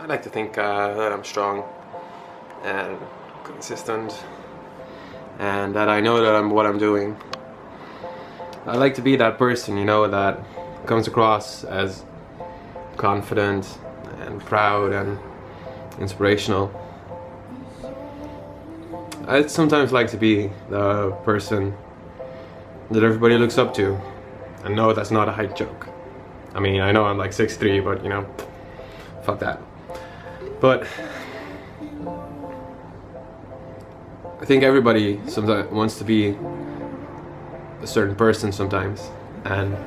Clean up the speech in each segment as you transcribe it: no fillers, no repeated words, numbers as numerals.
like to think that I'm strong and consistent, and that I know that I'm what I'm doing. I like to be that person, you know, that comes across as confident and proud and inspirational. I'd sometimes like to be the person that everybody looks up to. And no, that's not a height joke. I mean, I know I'm like 6'3", but you know, fuck that. But I think everybody sometimes wants to be a certain person sometimes, and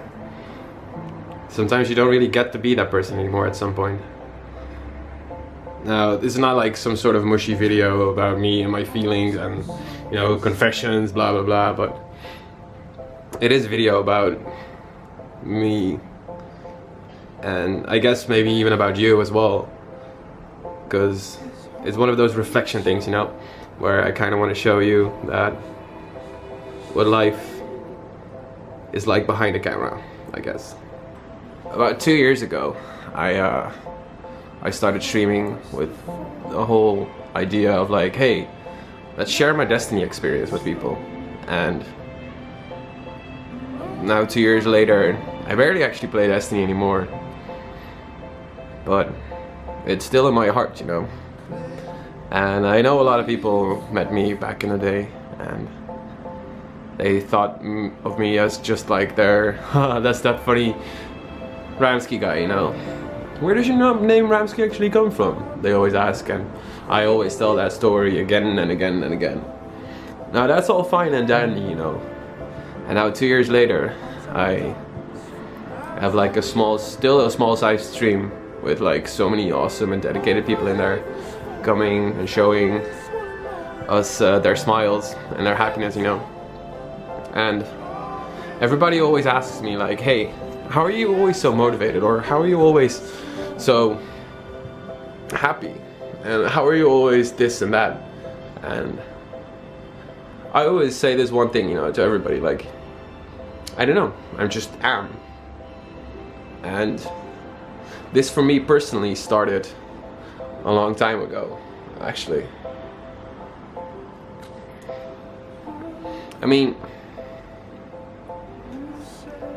sometimes you don't really get to be that person anymore at some point. Now, this is not like some sort of mushy video about me and my feelings and, you know, confessions, blah blah blah, but it is a video about me, and I guess maybe even about you as well, because it's one of those reflection things, you know, where I kind of want to show you that what life is like behind the camera, I guess. About 2 years ago, I started streaming with the whole idea of like, hey, let's share my Destiny experience with people. And now 2 years later, I barely actually play Destiny anymore, but it's still in my heart, you know. And I know a lot of people met me back in the day, and they thought of me as just like their, that's that funny Ramsky guy, you know. Where does your name Ramsky actually come from? They always ask, and I always tell that story again and again and again. Now that's all fine and dandy, you know. And now 2 years later, I have like still a small sized stream with like so many awesome and dedicated people in there, coming and showing us their smiles and their happiness, you know. And everybody always asks me like, hey, how are you always so motivated, or how are you always so happy, and how are you always this and that? And I always say this one thing, you know, to everybody, like, I don't know, I just am. And this for me personally started a long time ago, actually. I mean,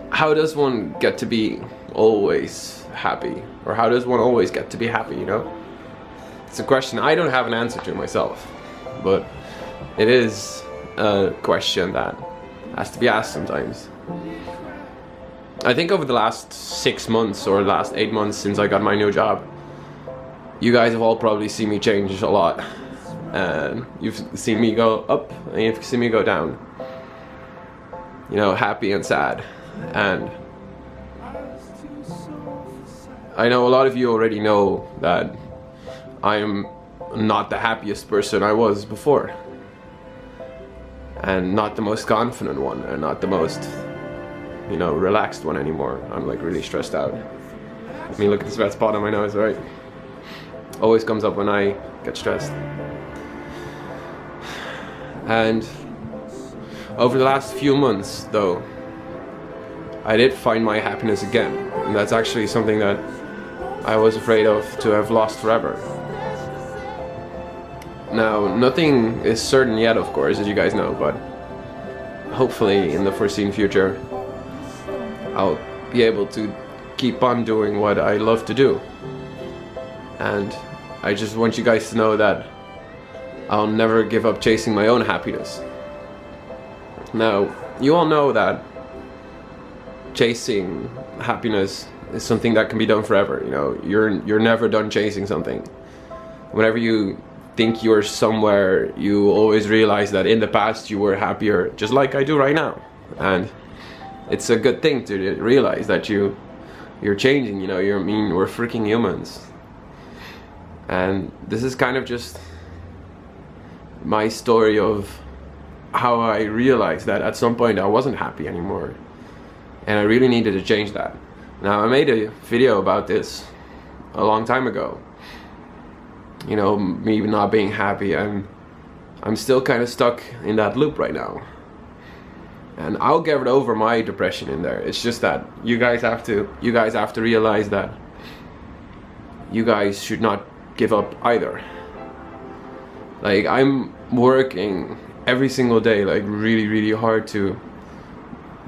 how does one get to be always happy? Or how does one always get to be happy, you know? It's a question I don't have an answer to myself, but it is a question that has to be asked sometimes. I think over the last 6 months or the last 8 months since I got my new job, you guys have all probably seen me change a lot. And you've seen me go up and you've seen me go down. You know, happy and sad. And I know a lot of you already know that I am not the happiest person I was before. And not the most confident one, and not the most, you know, relaxed one anymore. I'm like really stressed out. I mean, look at this red spot on my nose, right? Always comes up when I get stressed. And over the last few months, though, I did find my happiness again. And that's actually something that I was afraid of to have lost forever. Now, nothing is certain yet, of course, as you guys know, but hopefully in the foreseen future, I'll be able to keep on doing what I love to do. And I just want you guys to know that I'll never give up chasing my own happiness. Now, you all know that chasing happiness is something that can be done forever. You know, you're never done chasing something. Whenever you think you're somewhere, you always realize that in the past you were happier, just like I do right now. And it's a good thing to realize that you're changing, you know. I mean, we're freaking humans. And this is kind of just my story of how I realized that at some point I wasn't happy anymore. And I really needed to change that. Now, I made a video about this a long time ago. You know, me not being happy, and I'm still kind of stuck in that loop right now. And I'll get over my depression in there. It's just that you guys have to realize that you guys should not give up either. Like, I'm working every single day, like really hard to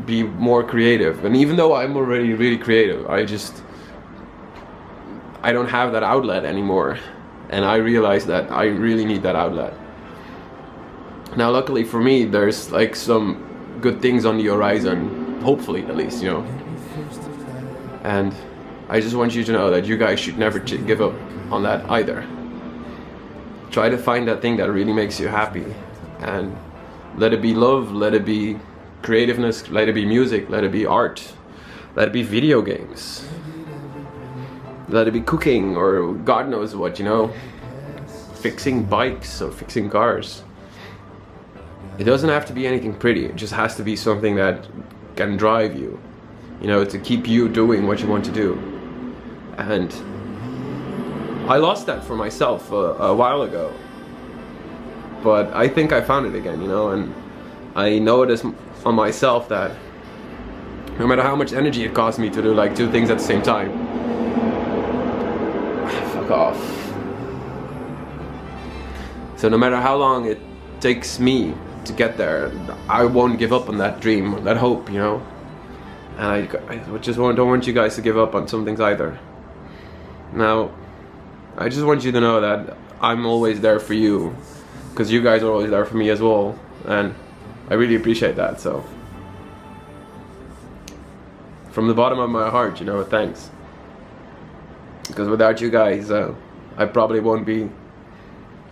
be more creative. And even though I'm already really creative, I don't have that outlet anymore. And I realize that I really need that outlet. Now, luckily for me, there's like some good things on the horizon, hopefully at least, you know. And I just want you to know that you guys should never give up on that either. Try to find that thing that really makes you happy, and let it be love, let it be creativeness, let it be music, let it be art, let it be video games, let it be cooking, or God knows what, you know, fixing bikes or fixing cars. It doesn't have to be anything pretty, it just has to be something that can drive you, you know, to keep you doing what you want to do. And I lost that for myself a while ago, but I think I found it again, you know. And I know it is on myself that no matter how much energy it costs me to do like 2 things at the same time, fuck off. So no matter how long it takes me to get there, I won't give up on that dream, that hope, you know. And I just don't want you guys to give up on some things either. Now, I just want you to know that I'm always there for you, because you guys are always there for me as well, and I really appreciate that. So from the bottom of my heart, you know, thanks. Because without you guys, I probably won't be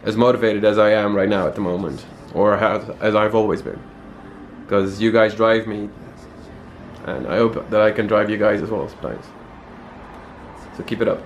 as motivated as I am right now at the moment, or as I've always been. Because you guys drive me, and I hope that I can drive you guys as well sometimes. So keep it up.